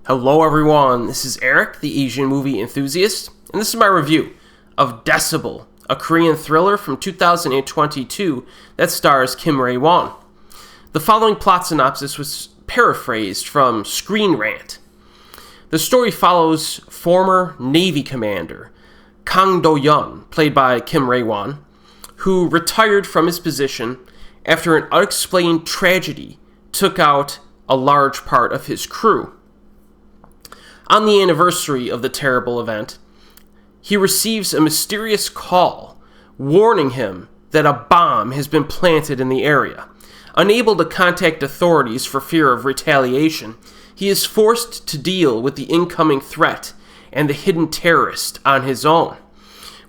Hello everyone, this is Erik, the Asian movie enthusiast, and this is my review of Decibel, a Korean thriller from 2022 that stars Kim Rae-won. The following plot synopsis was paraphrased from Screenrant. The story follows former Navy commander Kang Do-young, played by Kim Rae-won, who retired from his position after an unexplained tragedy took out a large part of his crew. On the anniversary of the terrible event, he receives a mysterious call warning him that a bomb has been planted in the area. Unable to contact authorities for fear of retaliation, he is forced to deal with the incoming threat and the hidden terrorist on his own.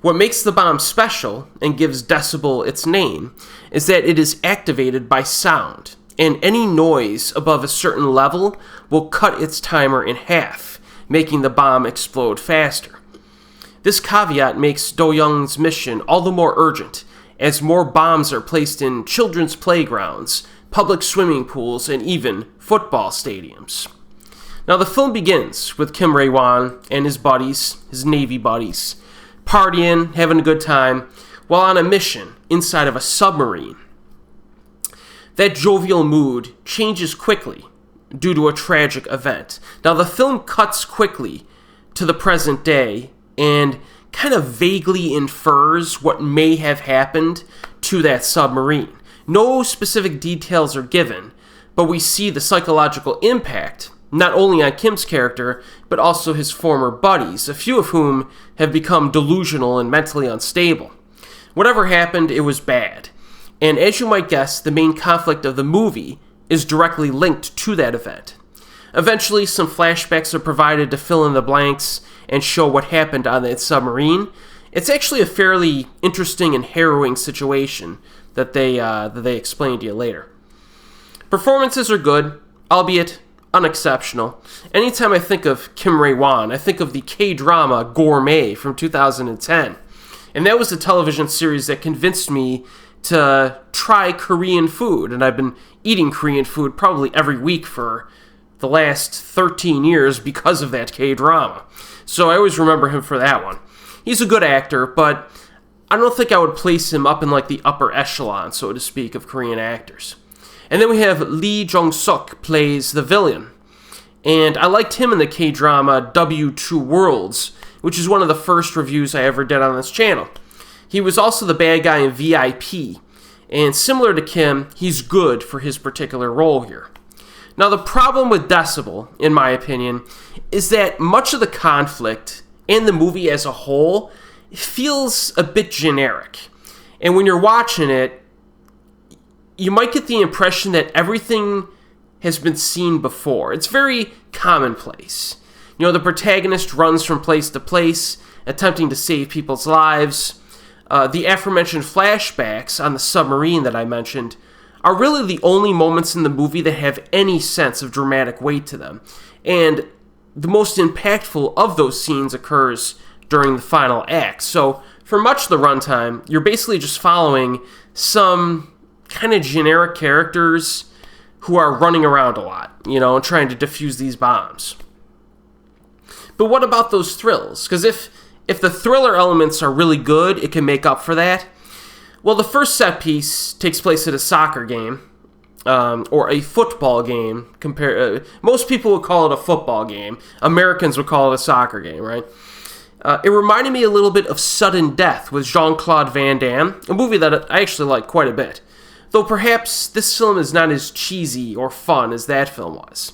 What makes the bomb special and gives Decibel its name is that it is activated by sound, and any noise above a certain level will cut its timer in half, making the bomb explode faster. This caveat makes Do-young's mission all the more urgent, as more bombs are placed in children's playgrounds, public swimming pools, and even football stadiums. Now the film begins with Kim Rae-won and his buddies, his Navy buddies, partying, having a good time, while on a mission inside of a submarine. That jovial mood changes quickly due to a tragic event. Now, the film cuts quickly to the present day and kind of vaguely infers what may have happened to that submarine. No specific details are given, but we see the psychological impact, not only on Kim's character, but also his former buddies, a few of whom have become delusional and mentally unstable. Whatever happened, it was bad. And as you might guess, the main conflict of the movie is directly linked to that event. Eventually, some flashbacks are provided to fill in the blanks and show what happened on that submarine. It's actually a fairly interesting and harrowing situation that they explain to you later. Performances are good, albeit unexceptional. Anytime I think of Kim Rae-won, I think of the K-drama Gourmet from 2010. And that was a television series that convinced me to try Korean food, and I've been eating Korean food probably every week for the last 13 years because of that K-drama. So I always remember him for that one. He's a good actor, but I don't think I would place him up in like the upper echelon, so to speak, of Korean actors. And then we have Lee Jong-suk plays the villain, and I liked him in the K-drama W2 Worlds, which is one of the first reviews I ever did on this channel. He was also the bad guy in VIP, and similar to Kim, he's good for his particular role here. Now, the problem with Decibel, in my opinion, is that much of the conflict and the movie as a whole feels a bit generic. And when you're watching it, you might get the impression that everything has been seen before. It's very commonplace. You know, the protagonist runs from place to place, attempting to save people's lives. The aforementioned flashbacks on the submarine that I mentioned are really the only moments in the movie that have any sense of dramatic weight to them. And the most impactful of those scenes occurs during the final act. So for much of the runtime, you're basically just following some kind of generic characters who are running around a lot, you know, and trying to defuse these bombs. But what about those thrills? Because if the thriller elements are really good, it can make up for that. Well, the first set piece takes place at a soccer game, or a football game. Most people would call it a football game. Americans would call it a soccer game, right? It reminded me a little bit of Sudden Death with Jean-Claude Van Damme, a movie that I actually like quite a bit. Though perhaps this film is not as cheesy or fun as that film was.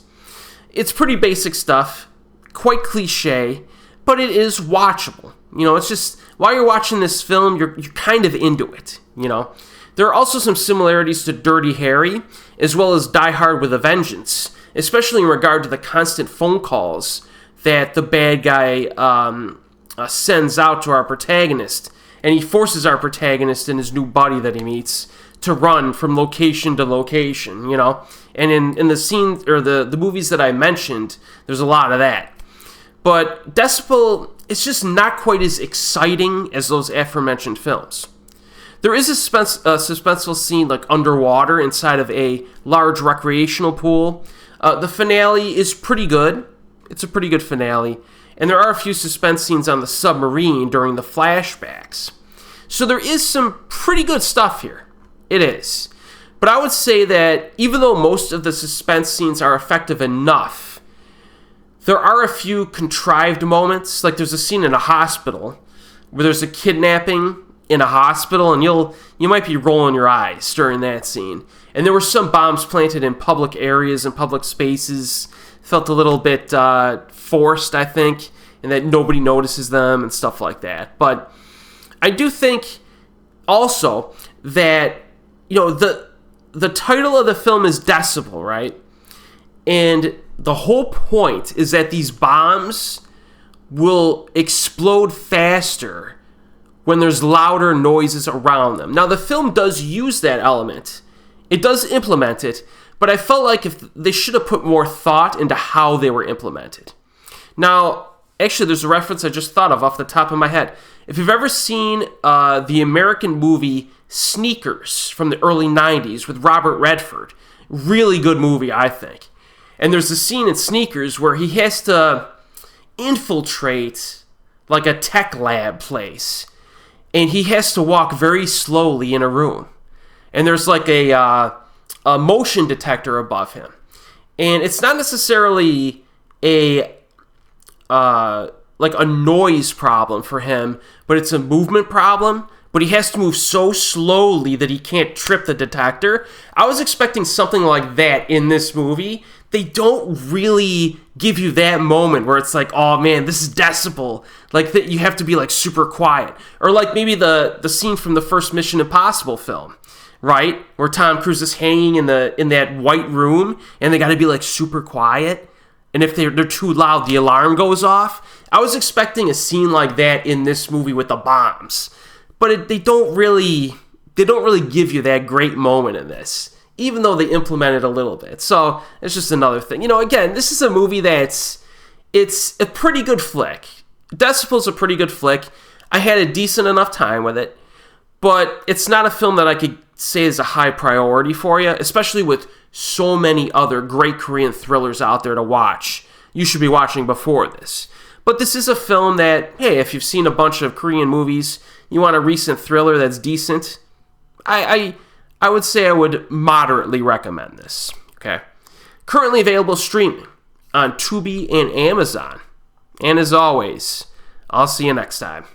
It's pretty basic stuff, quite cliche, but it is watchable. You know, it's just, while you're watching this film, you're kind of into it, you know. There are also some similarities to Dirty Harry, as well as Die Hard with a Vengeance, especially in regard to the constant phone calls that the bad guy sends out to our protagonist, and he forces our protagonist and his new buddy that he meets to run from location to location, you know. And in the scene, or the movies that I mentioned, there's a lot of that. But Decibel is just not quite as exciting as those aforementioned films. There is a suspenseful scene like underwater inside of a large recreational pool. The finale is pretty good. It's a pretty good finale. And there are a few suspense scenes on the submarine during the flashbacks. So there is some pretty good stuff here. It is. But I would say that even though most of the suspense scenes are effective enough, there are a few contrived moments. Like there's a scene in a hospital where there's a kidnapping in a hospital, and you might be rolling your eyes during that scene. And there were some bombs planted in public areas and public spaces. Felt a little bit forced, I think, and that nobody notices them and stuff like that. But I do think also that, the title of the film is Decibel, right? And the whole point is that these bombs will explode faster when there's louder noises around them. Now, the film does use that element. It does implement it, but I felt like if they should have put more thought into how they were implemented. Now, actually, there's a reference I just thought of off the top of my head. If you've ever seen the American movie Sneakers from the early 90s with Robert Redford, really good movie, I think. And there's a scene in Sneakers where he has to infiltrate like a tech lab place, and he has to walk very slowly in a room. And there's like a motion detector above him. And it's not necessarily a noise problem for him, but it's a movement problem. But he has to move so slowly that he can't trip the detector. I was expecting something like that in this movie. They don't really give you that moment where it's like, oh man, this is Decibel. Like that, you have to be like super quiet. Or like maybe the scene from the first Mission Impossible film, right? Where Tom Cruise is hanging in that white room and they got to be like super quiet. And if they're too loud, the alarm goes off. I was expecting a scene like that in this movie with the bombs. But they don't really give you that great moment in this, even though they implement it a little bit. So it's just another thing. Again, this is a movie it's a pretty good flick. Decibel's a pretty good flick. I had a decent enough time with it, but it's not a film that I could say is a high priority for you, especially with so many other great Korean thrillers out there to watch. You should be watching before this. But this is a film that, hey, if you've seen a bunch of Korean movies, you want a recent thriller that's decent, I would say I would moderately recommend this. Okay. Currently available streaming on Tubi and Amazon. And as always, I'll see you next time.